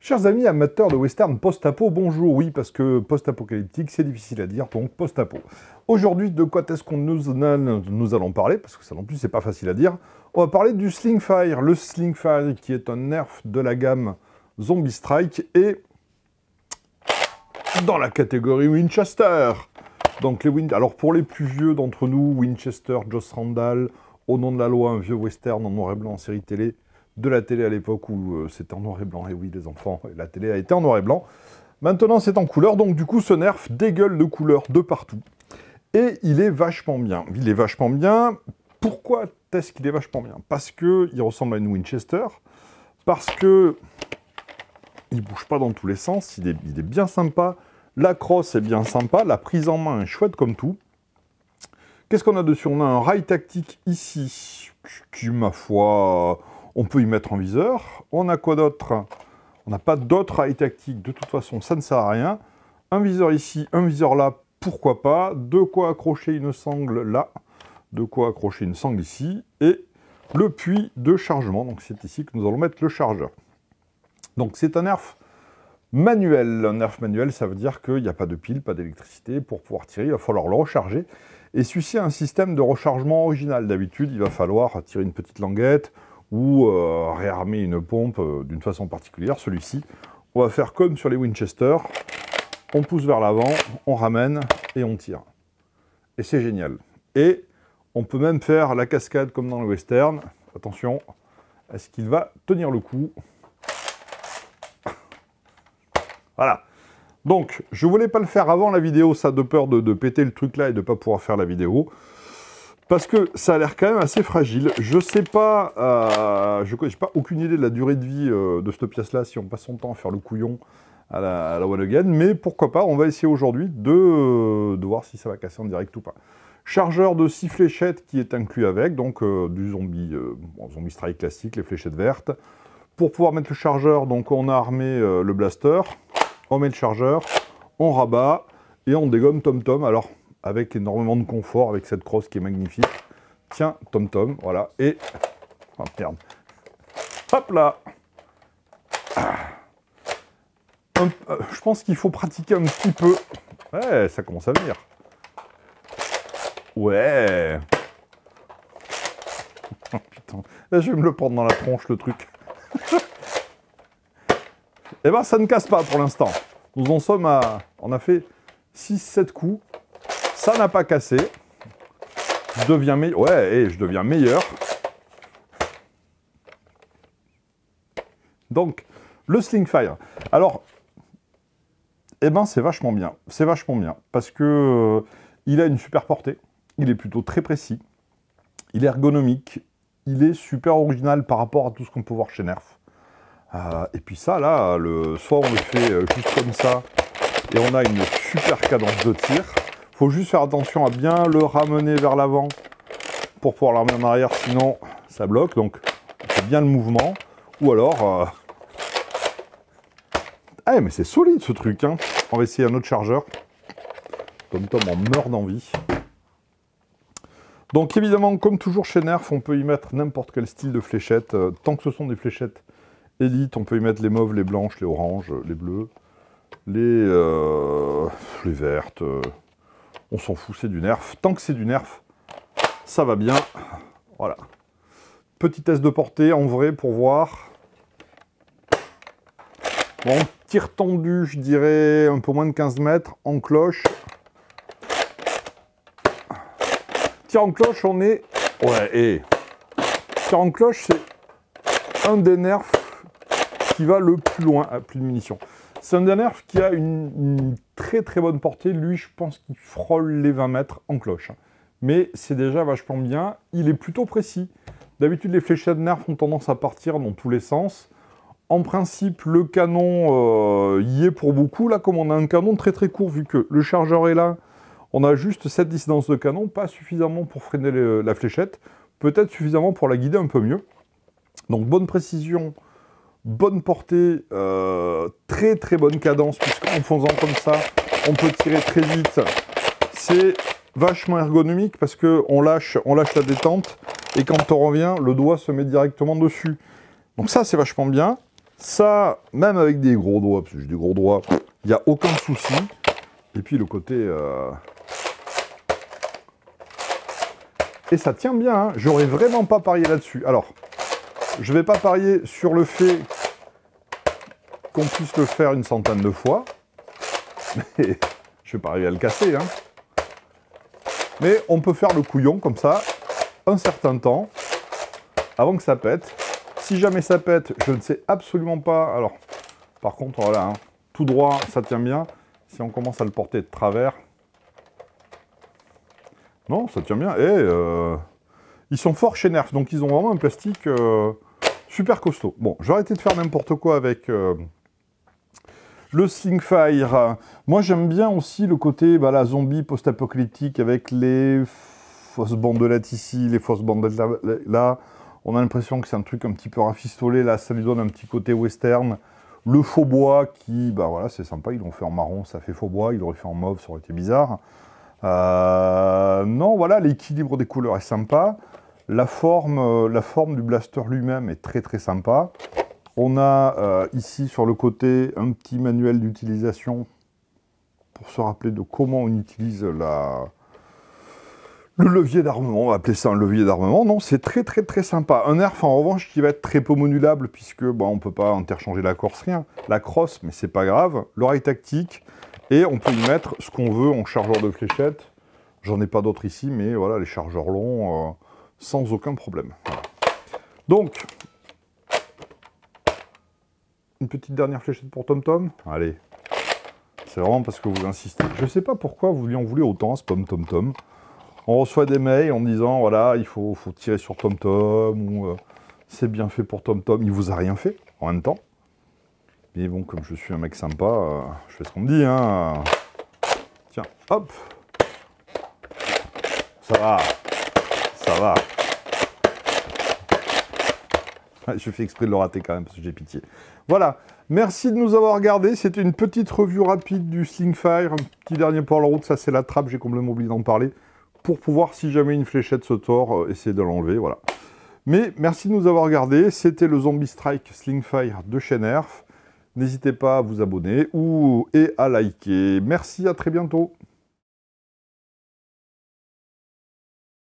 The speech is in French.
Chers amis amateurs de western post-apo, bonjour. Oui, parce que post-apocalyptique, c'est difficile à dire, donc post-apo. Aujourd'hui, de quoi est-ce qu'on nous allons parler? Parce que ça non plus, c'est pas facile à dire. On va parler du Slingfire. Le Slingfire, qui est un nerf de la gamme Zombie Strike, et dans la catégorie Winchester. Donc alors pour les plus vieux d'entre nous, Winchester, Joss Randall, Au nom de la loi, un vieux western en noir et blanc en série télé, de la télé à l'époque où c'était en noir et blanc. Et oui, les enfants, la télé a été en noir et blanc. Maintenant, c'est en couleur, donc du coup, ce nerf dégueule de couleurs de partout. Et il est vachement bien. Il est vachement bien. Pourquoi est-ce qu'il est vachement bien? Parce qu'il ressemble à une Winchester, parce que il bouge pas dans tous les sens, il est bien sympa, la crosse est bien sympa, la prise en main est chouette comme tout. Qu'est-ce qu'on a dessus? On a un rail tactique ici, qui, ma foi, on peut y mettre en viseur. On a quoi d'autre? On n'a pas d'autres rail tactiques, de toute façon, ça ne sert à rien. Un viseur ici, un viseur là, pourquoi pas. De quoi accrocher une sangle là, de quoi accrocher une sangle ici, et le puits de chargement. Donc c'est ici que nous allons mettre le chargeur. Donc c'est un nerf manuel. Un nerf manuel, ça veut dire qu'il n'y a pas de pile, pas d'électricité. Pour pouvoir tirer, il va falloir le recharger. Et celui-ci a un système de rechargement original. D'habitude, il va falloir tirer une petite languette ou réarmer une pompe d'une façon particulière. Celui-ci, on va faire comme sur les Winchester. On pousse vers l'avant, on ramène et on tire. Et c'est génial. Et on peut même faire la cascade comme dans le western. Attention, est-ce qu'il va tenir le coup? Voilà. Donc, je voulais pas le faire avant la vidéo, ça, de peur de péter le truc là et de pas pouvoir faire la vidéo. Parce que ça a l'air quand même assez fragile. Je sais pas, je n'ai pas aucune idée de la durée de vie de cette pièce-là, si on passe son temps à faire le couillon à la one again. Mais pourquoi pas, on va essayer aujourd'hui de voir si ça va casser en direct ou pas. Chargeur de 6 fléchettes qui est inclus avec, donc du zombie strike classique, les fléchettes vertes. Pour pouvoir mettre le chargeur, donc on a armé le blaster. On met le chargeur, on rabat et on dégomme Tom-Tom. Alors, avec énormément de confort, avec cette crosse qui est magnifique. Tiens, Tom-Tom, voilà. Et... oh, merde. Hop là. Je pense qu'il faut pratiquer un petit peu. Ouais, ça commence à venir. Ouais. Oh, putain. Là, je vais me le prendre dans la tronche, le truc. Eh ben, ça ne casse pas pour l'instant. Nous en sommes à... on a fait 6-7 coups. Ça n'a pas cassé. Je deviens meilleur. Ouais, et je deviens meilleur. Donc, le Slingfire. Alors, eh ben, c'est vachement bien. C'est vachement bien. Parce que il a une super portée. Il est plutôt très précis. Il est ergonomique. Il est super original par rapport à tout ce qu'on peut voir chez Nerf. Et puis ça, là, soit on le fait juste comme ça, et on a une super cadence de tir. Il faut juste faire attention à bien le ramener vers l'avant pour pouvoir le ramener en arrière, sinon ça bloque. Donc, on fait bien le mouvement. Ou alors... Ah, mais c'est solide ce truc, hein. On va essayer un autre chargeur. Tom-Tom en meurt d'envie. Donc évidemment, comme toujours chez Nerf, on peut y mettre n'importe quel style de fléchette. Tant que ce sont des fléchettes Elite, on peut y mettre les mauves, les blanches, les oranges, les bleues, les vertes. On s'en fout, c'est du Nerf. Tant que c'est du Nerf, ça va bien. Voilà. Petit test de portée en vrai pour voir. Bon, tir tendu, je dirais un peu moins de 15 mètres. En cloche. Tir en cloche, on est... ouais, et... tir en cloche, c'est un des nerfs qui va le plus loin, à plus de munitions. C'est un des nerfs qui a une très très bonne portée. Lui, je pense qu'il frôle les 20 mètres en cloche. Mais c'est déjà vachement bien. Il est plutôt précis. D'habitude, les fléchettes de nerf ont tendance à partir dans tous les sens. En principe, le canon y est pour beaucoup. Là, comme on a un canon très très court, vu que le chargeur est là, on a juste cette distance de canon, pas suffisamment pour freiner la fléchette, peut-être suffisamment pour la guider un peu mieux. Donc, bonne précision. Bonne portée, très très bonne cadence, puisqu'en faisant comme ça, on peut tirer très vite. C'est vachement ergonomique parce qu'on lâche la détente et quand on revient, le doigt se met directement dessus. Donc ça, c'est vachement bien. Ça, même avec des gros doigts, parce que j'ai des gros doigts, il n'y a aucun souci. Et puis le côté... Et ça tient bien, hein. J'aurais vraiment pas parié là-dessus. Alors, je vais pas parier sur le fait qu'on puisse le faire une centaine de fois. Mais je vais pas arriver à le casser, hein. Mais on peut faire le couillon comme ça, un certain temps, avant que ça pète. Si jamais ça pète, je ne sais absolument pas. Alors, par contre, voilà, hein, tout droit, ça tient bien. Si on commence à le porter de travers... Non, ça tient bien. Et ils sont forts chez Nerf, donc ils ont vraiment un plastique super costaud. Bon, je vais arrêter de faire n'importe quoi avec le Slingfire. Moi, j'aime bien aussi le côté la zombie post-apocalyptique avec les fausses bandelettes ici, les fausses bandelettes là. On a l'impression que c'est un truc un petit peu rafistolé. Là, ça lui donne un petit côté western. Le faux bois qui, voilà, c'est sympa. Ils l'ont fait en marron, ça fait faux bois. Ils l'auraient fait en mauve, ça aurait été bizarre. Non, voilà, l'équilibre des couleurs est sympa. La forme du blaster lui-même est très très sympa. On a ici sur le côté un petit manuel d'utilisation pour se rappeler de comment on utilise le levier d'armement. On va appeler ça un levier d'armement. Non, c'est très très très sympa. Un Nerf en revanche qui va être très peu modulable puisque on ne peut pas interchanger la crosse, rien. La crosse, mais c'est pas grave. L'oreille tactique. Et on peut y mettre ce qu'on veut en chargeur de fléchettes. J'en ai pas d'autres ici, mais voilà, les chargeurs longs, sans aucun problème. Voilà. Donc, une petite dernière fléchette pour TomTom. Allez, c'est vraiment parce que vous insistez. Je ne sais pas pourquoi vous lui en voulez autant, ce pomme TomTom. On reçoit des mails en disant, voilà, il faut tirer sur TomTom, ou c'est bien fait pour TomTom. Il vous a rien fait, en même temps. Mais bon, comme je suis un mec sympa, je fais ce qu'on me dit, hein. Tiens, hop. Ça va. Ça va. Je fais exprès de le rater quand même, parce que j'ai pitié. Voilà. Merci de nous avoir regardés. C'était une petite revue rapide du Slingfire. Un petit dernier pour la route, ça c'est la trappe, j'ai complètement oublié d'en parler. Pour pouvoir, si jamais une fléchette se tord, essayer de l'enlever, voilà. Mais merci de nous avoir regardés. C'était le Zombie Strike Slingfire de chez Nerf. N'hésitez pas à vous abonner et à liker. Merci, à très bientôt.